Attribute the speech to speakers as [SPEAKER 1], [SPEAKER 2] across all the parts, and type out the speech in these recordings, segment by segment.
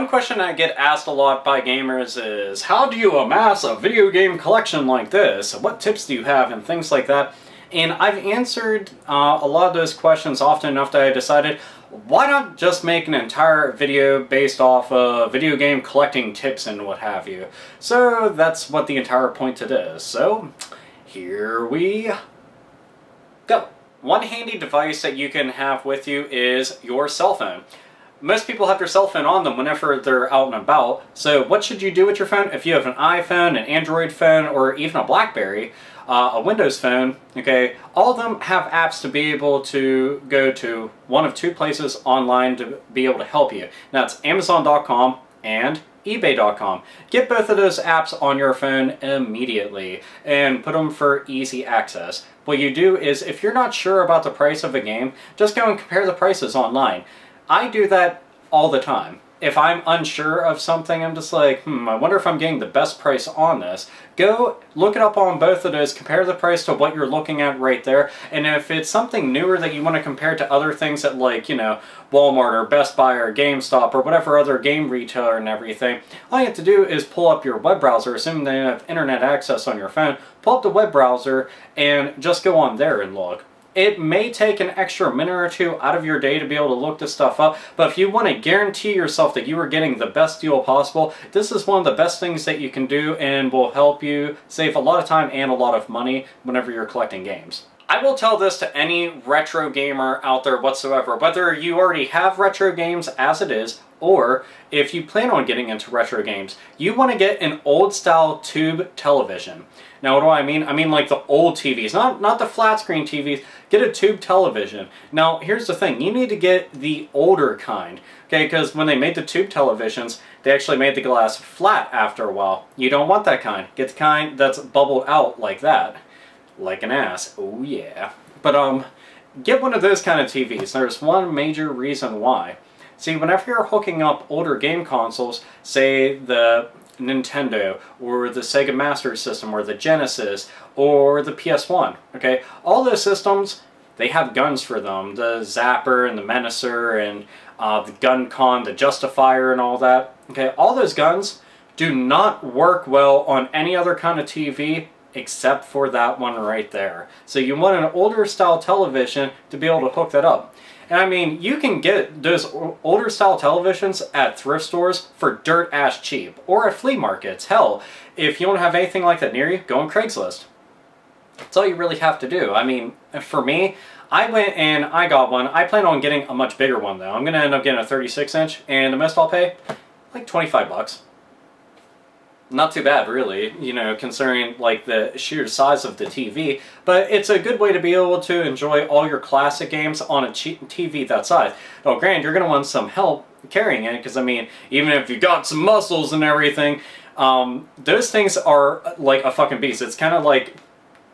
[SPEAKER 1] One question I get asked a lot by gamers is, how do you amass a video game collection like this? What tips do you have and things like that? And I've answered a lot of those questions often enough that I decided, why not just make an entire video based off of video game collecting tips and what have you? So that's what the entire point it is. So here we go. One handy device that you can have with you is your cell phone. Most people have their cell phone on them whenever they're out and about. So what should you do with your phone? If you have an iPhone, an Android phone, or even a BlackBerry, a Windows phone, okay, all of them have apps to be able to go to one of two places online to be able to help you. Now it's Amazon.com and eBay.com. Get both of those apps on your phone immediately and put them for easy access. What you do is, if you're not sure about the price of a game, just go and compare the prices online. I do that all the time. If I'm unsure of something, I'm just like, I wonder if I'm getting the best price on this. Go look it up on both of those, compare the price to what you're looking at right there, and if it's something newer that you want to compare to other things at, like, you know, Walmart or Best Buy or GameStop or whatever other game retailer and everything, all you have to do is pull up your web browser, assuming that you have internet access on your phone, pull up the web browser and just go on there and look. It may take an extra minute or two out of your day to be able to look this stuff up, but if you want to guarantee yourself that you are getting the best deal possible, this is one of the best things that you can do and will help you save a lot of time and a lot of money whenever you're collecting games. I will tell this to any retro gamer out there whatsoever, whether you already have retro games as it is, or if you plan on getting into retro games, you want to get an old style tube television. Now what do I mean? I mean like the old TVs, not the flat screen TVs. Get a tube television. Now here's the thing, you need to get the older kind, okay, because when they made the tube televisions, they actually made the glass flat after a while. You don't want that kind. Get the kind that's bubbled out like that. Like an ass. Oh yeah. But get one of those kind of TVs. There's one major reason why. See, whenever you're hooking up older game consoles, say the Nintendo or the Sega Master System or the Genesis or the PS1, okay, all those systems, they have guns for them. The Zapper and the Menacer and the Gun-Con, the Justifier and all that. Okay, all those guns do not work well on any other kind of TV except for that one right there. So you want an older style television to be able to hook that up. And I mean, you can get those older style televisions at thrift stores for dirt ass cheap, or at flea markets. Hell, if you don't have anything like that near you, go on Craigslist. That's all you really have to do. I mean, for me, I went and I got one. I plan on getting a much bigger one though. I'm going to end up getting a 36-inch, and the most I'll pay, like 25 bucks. Not too bad, really, you know, considering like the sheer size of the TV, but it's a good way to be able to enjoy all your classic games on a TV that size. Now, granted, you're going to want some help carrying it, because I mean, even if you got some muscles and everything, those things are like a fucking beast. It's kind of like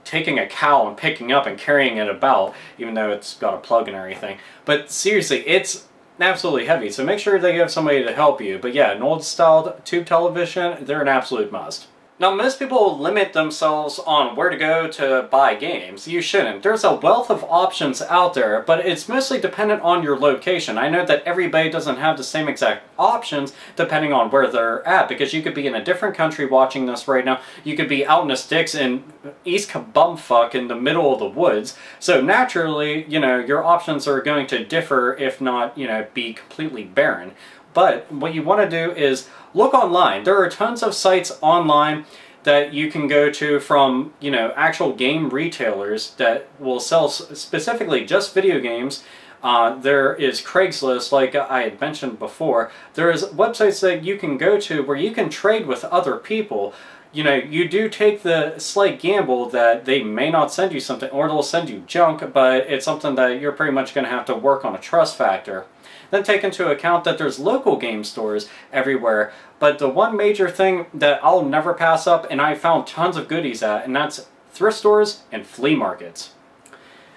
[SPEAKER 1] taking a cow and picking up and carrying it about, even though it's got a plug and everything. But seriously, it's absolutely heavy, so make sure that you have somebody to help you. But yeah, an old style tube television, they're an absolute must. Now, most people limit themselves on where to go to buy games. You shouldn't. There's a wealth of options out there, but it's mostly dependent on your location. I know that everybody doesn't have the same exact options depending on where they're at, because you could be in a different country watching this right now. You could be out in the sticks in East Kabumfuck in the middle of the woods. So naturally, you know, your options are going to differ, if not, you know, be completely barren. But what you want to do is look online. There are tons of sites online that you can go to from, you know, actual game retailers that will sell specifically just video games. There is Craigslist, like I had mentioned before. There's websites that you can go to where you can trade with other people. You know, you do take the slight gamble that they may not send you something, or they'll send you junk, but it's something that you're pretty much going to have to work on a trust factor. Then take into account that there's local game stores everywhere, but the one major thing that I'll never pass up, and I found tons of goodies at, and that's thrift stores and flea markets.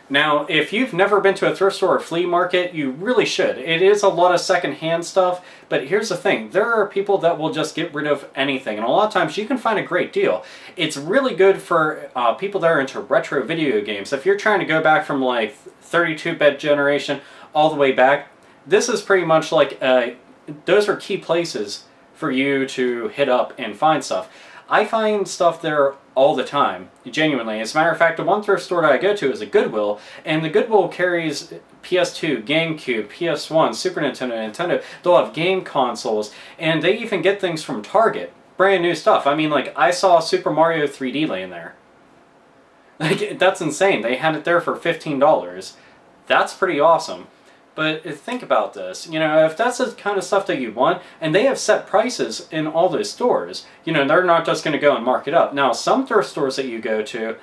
[SPEAKER 1] Now, if you've never been to a thrift store or flea market, you really should. It is a lot of secondhand stuff, but here's the thing. There are people that will just get rid of anything, and a lot of times you can find a great deal. It's really good for people that are into retro video games. If you're trying to go back from like 32-bit generation all the way back, this is pretty much like a those are key places for you to hit up and find stuff. I find stuff there all the time, genuinely. As a matter of fact, the one thrift store that I go to is a Goodwill, and the Goodwill carries PS2, GameCube, PS1, Super Nintendo, Nintendo. They'll have game consoles, and they even get things from Target. Brand new stuff. I mean, like, I saw Super Mario 3D laying there. Like, that's insane. They had it there for $15. That's pretty awesome. But think about this, you know, if that's the kind of stuff that you want, and they have set prices in all those stores, you know, they're not just going to go and mark it up. Now, some thrift stores that you go to,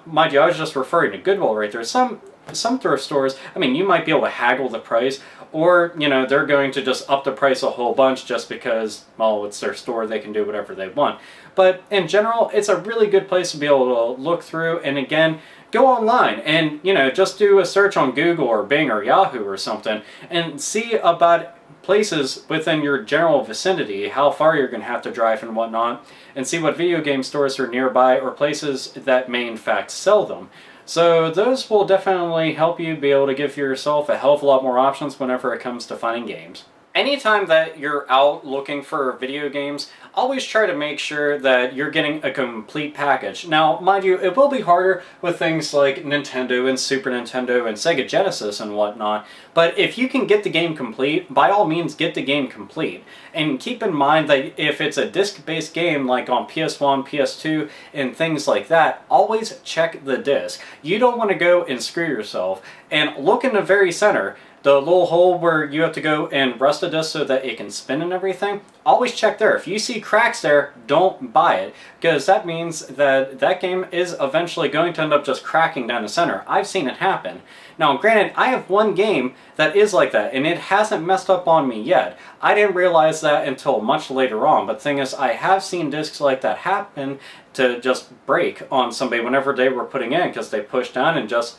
[SPEAKER 1] mind you, I was just referring to Goodwill right there, some thrift stores, I mean, you might be able to haggle the price, or, you know, they're going to just up the price a whole bunch just because, well, it's their store, they can do whatever they want. But in general, it's a really good place to be able to look through, and again, go online and, you know, just do a search on Google or Bing or Yahoo or something and see about places within your general vicinity, how far you're going to have to drive and whatnot, and see what video game stores are nearby or places that may in fact sell them. So those will definitely help you be able to give yourself a hell of a lot more options whenever it comes to finding games. Anytime that you're out looking for video games, always try to make sure that you're getting a complete package. Now, mind you, it will be harder with things like Nintendo and Super Nintendo and Sega Genesis and whatnot, but if you can get the game complete, by all means get the game complete. And keep in mind that if it's a disc-based game like on PS1, PS2, and things like that, always check the disc. You don't want to go and screw yourself. And look in the very center. The little hole where you have to go and rest the disc so that it can spin and everything, always check there. If you see cracks there, don't buy it, because that means that that game is eventually going to end up just cracking down the center. I've seen it happen. Now, granted, I have one game that is like that, and it hasn't messed up on me yet. I didn't realize that until much later on, but the thing is, I have seen discs like that happen to just break on somebody whenever they were putting in, because they pushed down and just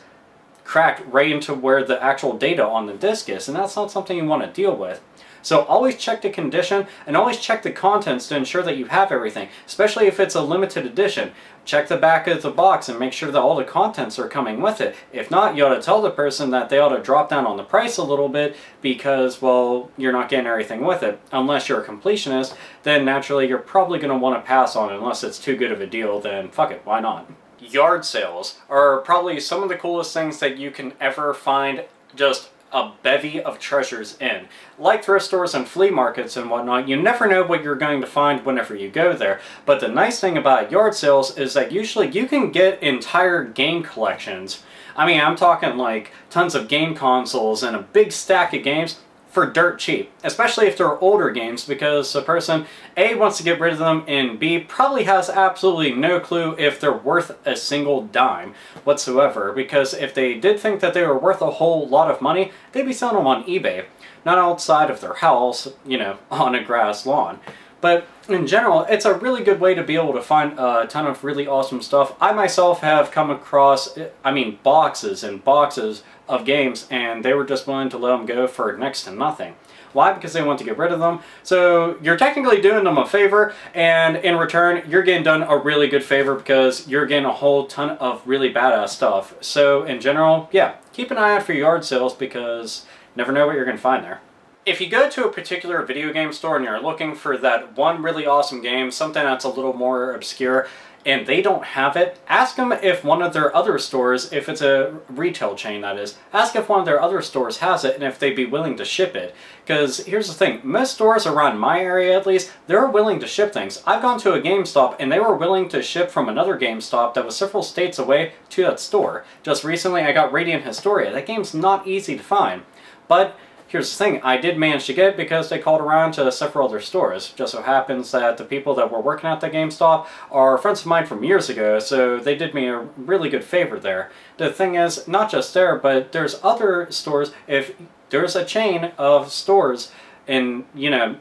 [SPEAKER 1] cracked right into where the actual data on the disk is, and that's not something you want to deal with. So always check the condition and always check the contents to ensure that you have everything, especially if it's a limited edition. Check the back of the box and make sure that all the contents are coming with it. If not, you ought to tell the person that they ought to drop down on the price a little bit because, well, you're not getting everything with it. Unless you're a completionist, then naturally you're probably going to want to pass on it. Unless it's too good of a deal, then fuck it, why not? Yard sales are probably some of the coolest things that you can ever find just a bevy of treasures in. Like thrift stores and flea markets and whatnot, you never know what you're going to find whenever you go there. But the nice thing about yard sales is that usually you can get entire game collections. I mean, I'm talking like tons of game consoles and a big stack of games for dirt cheap, especially if they're older games, because the person A, wants to get rid of them, and B, probably has absolutely no clue if they're worth a single dime whatsoever, because if they did think that they were worth a whole lot of money, they'd be selling them on eBay, not outside of their house, you know, on a grass lawn. But in general, it's a really good way to be able to find a ton of really awesome stuff. I myself have come across, I mean, boxes and boxes of games, and they were just willing to let them go for next to nothing. Why? Because they want to get rid of them. So you're technically doing them a favor, and in return, you're getting done a really good favor because you're getting a whole ton of really badass stuff. So in general, yeah, keep an eye out for yard sales because you never know what you're going to find there. If you go to a particular video game store and you're looking for that one really awesome game, something that's a little more obscure, and they don't have it, ask them if one of their other stores, if it's a retail chain that is, ask if one of their other stores has it and if they'd be willing to ship it. Because here's the thing, most stores around my area at least, they're willing to ship things. I've gone to a GameStop and they were willing to ship from another GameStop that was several states away to that store. Just recently I got Radiant Historia. That game's not easy to find. But here's the thing, I did manage to get it because they called around to several other stores. Just so happens that the people that were working at the GameStop are friends of mine from years ago, so they did me a really good favor there. The thing is, not just there, but there's other stores. If there's a chain of stores and, you know,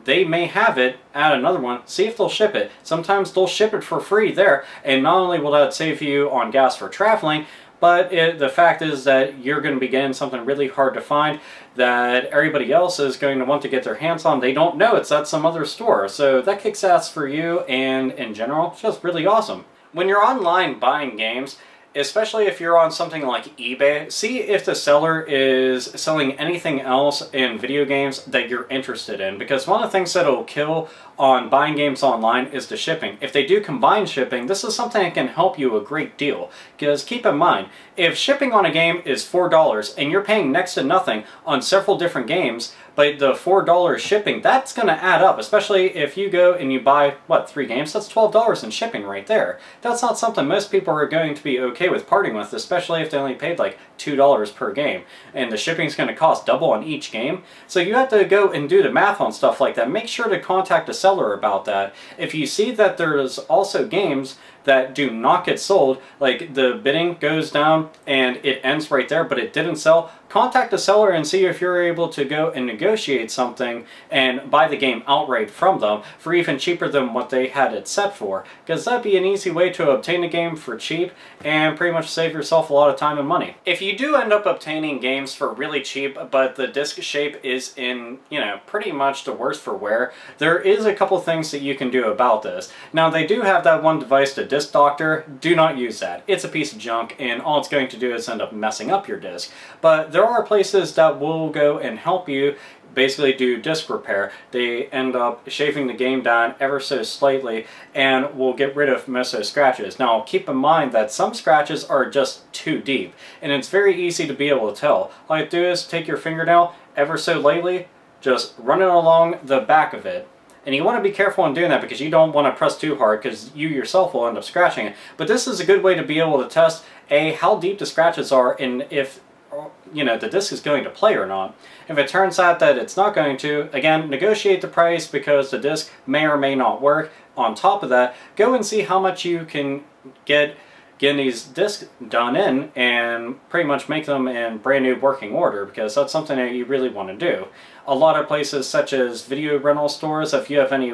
[SPEAKER 1] they may have it at another one, see if they'll ship it. Sometimes they'll ship it for free there, and not only will that save you on gas for traveling, but the fact is that you're going to be getting something really hard to find that everybody else is going to want to get their hands on. They don't know it's at some other store. So that kicks ass for you, and in general, it's just really awesome. When you're online buying games, especially if you're on something like eBay, see if the seller is selling anything else in video games that you're interested in, because one of the things that'll kill on buying games online is the shipping. If they do combine shipping, this is something that can help you a great deal, because keep in mind, if shipping on a game is $4 and you're paying next to nothing on several different games, but the $4 shipping, that's going to add up, especially if you go and you buy, what, 3 games? That's $12 in shipping right there. That's not something most people are going to be okay with parting with, especially if they only paid like $2 per game. And the shipping's going to cost double on each game. So you have to go and do the math on stuff like that. Make sure to contact a seller about that. If you see that there's also games that do not get sold, like the bidding goes down and it ends right there, but it didn't sell, contact the seller and see if you're able to go and negotiate something and buy the game outright from them for even cheaper than what they had it set for, because that'd be an easy way to obtain a game for cheap and pretty much save yourself a lot of time and money. If you do end up obtaining games for really cheap, but the disc shape is in, pretty much the worst for wear, there is a couple things that you can do about this. Now, they do have that one device, the Disc Doctor. Do not use that. It's a piece of junk, and all it's going to do is end up messing up your disc. But there are places that will go and help you basically do disc repair. They end up shaving the game down ever so slightly and will get rid of most of those scratches. Now, keep in mind that some scratches are just too deep, and it's very easy to be able to tell. All you have to do is take your fingernail ever so lightly, just run it along the back of it. And you want to be careful in doing that because you don't want to press too hard, because you yourself will end up scratching it. But this is a good way to be able to test, A, how deep the scratches are and if the disc is going to play or not. If it turns out that it's not going to, again, negotiate the price because the disc may or may not work. On top of that, go and see how much you can get getting these discs done in and pretty much make them in brand new working order, because that's something that you really want to do. A lot of places such as video rental stores, if you have any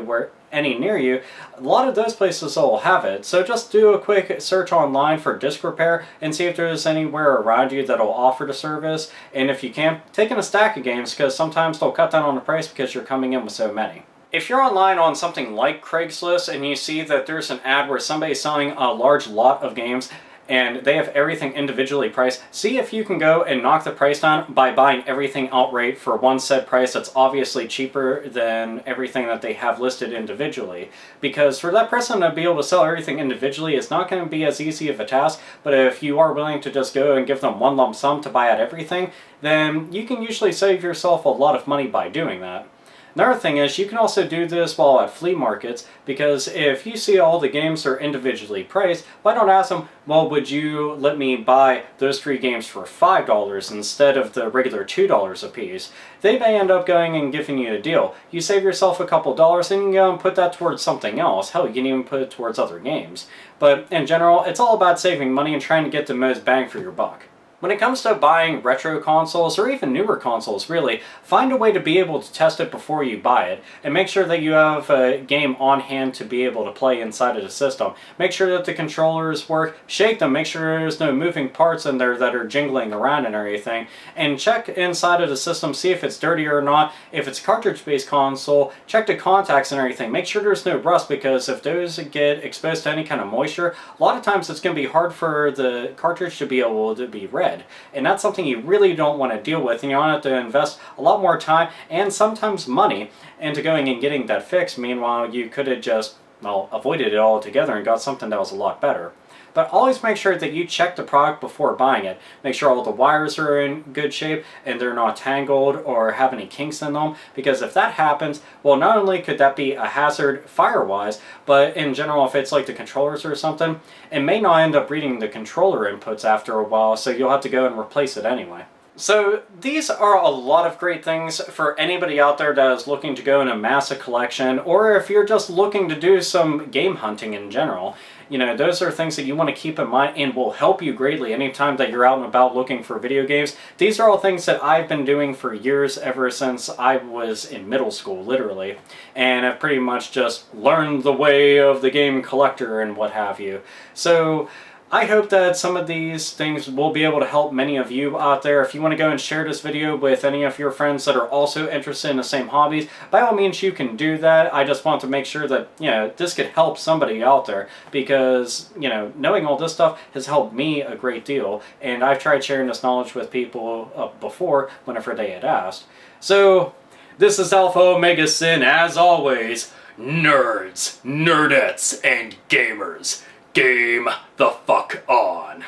[SPEAKER 1] near you, a lot of those places will have it. So just do a quick search online for disc repair and see if there's anywhere around you that'll offer the service. And if you can, take in a stack of games, because sometimes they'll cut down on the price because you're coming in with so many. If you're online on something like Craigslist and you see that there's an ad where somebody's selling a large lot of games and they have everything individually priced, see if you can go and knock the price down by buying everything outright for one set price that's obviously cheaper than everything that they have listed individually. Because for that person to be able to sell everything individually, it's not going to be as easy of a task, but if you are willing to just go and give them one lump sum to buy out everything, then you can usually save yourself a lot of money by doing that. Another thing is, you can also do this while at flea markets, because if you see all the games are individually priced, why don't ask them, well, would you let me buy those 3 games for $5 instead of the regular $2 a piece? They may end up going and giving you a deal. You save yourself a couple dollars and you can go and put that towards something else. Hell, you can even put it towards other games. But in general, it's all about saving money and trying to get the most bang for your buck. When it comes to buying retro consoles, or even newer consoles really, find a way to be able to test it before you buy it, and make sure that you have a game on hand to be able to play inside of the system. Make sure that the controllers work, shake them, make sure there's no moving parts in there that are jingling around and everything, and check inside of the system, see if it's dirty or not. If it's a cartridge-based console, check the contacts and everything. Make sure there's no rust, because if those get exposed to any kind of moisture, a lot of times it's going to be hard for the cartridge to be able to be read. And that's something you really don't want to deal with, and you want to have to invest a lot more time and sometimes money into going and getting that fixed. Meanwhile, you could have just, avoided it altogether and got something that was a lot better. But always make sure that you check the product before buying it. Make sure all the wires are in good shape and they're not tangled or have any kinks in them, because if that happens, well, not only could that be a hazard fire-wise, but in general, if it's like the controllers or something, it may not end up reading the controller inputs after a while, so you'll have to go and replace it anyway. So these are a lot of great things for anybody out there that is looking to go and amass a collection, or if you're just looking to do some game hunting in general. Those are things that you want to keep in mind and will help you greatly anytime that you're out and about looking for video games. These are all things that I've been doing for years, ever since I was in middle school, literally. And I've pretty much just learned the way of the game collector and what have you. So I hope that some of these things will be able to help many of you out there. If you want to go and share this video with any of your friends that are also interested in the same hobbies, by all means you can do that. I just want to make sure that, you know, this could help somebody out there, because, you know, knowing all this stuff has helped me a great deal, and I've tried sharing this knowledge with people before whenever they had asked. So, this is AlphaOmegaSin, as always. Nerds, nerdettes, and gamers. Game the fuck on.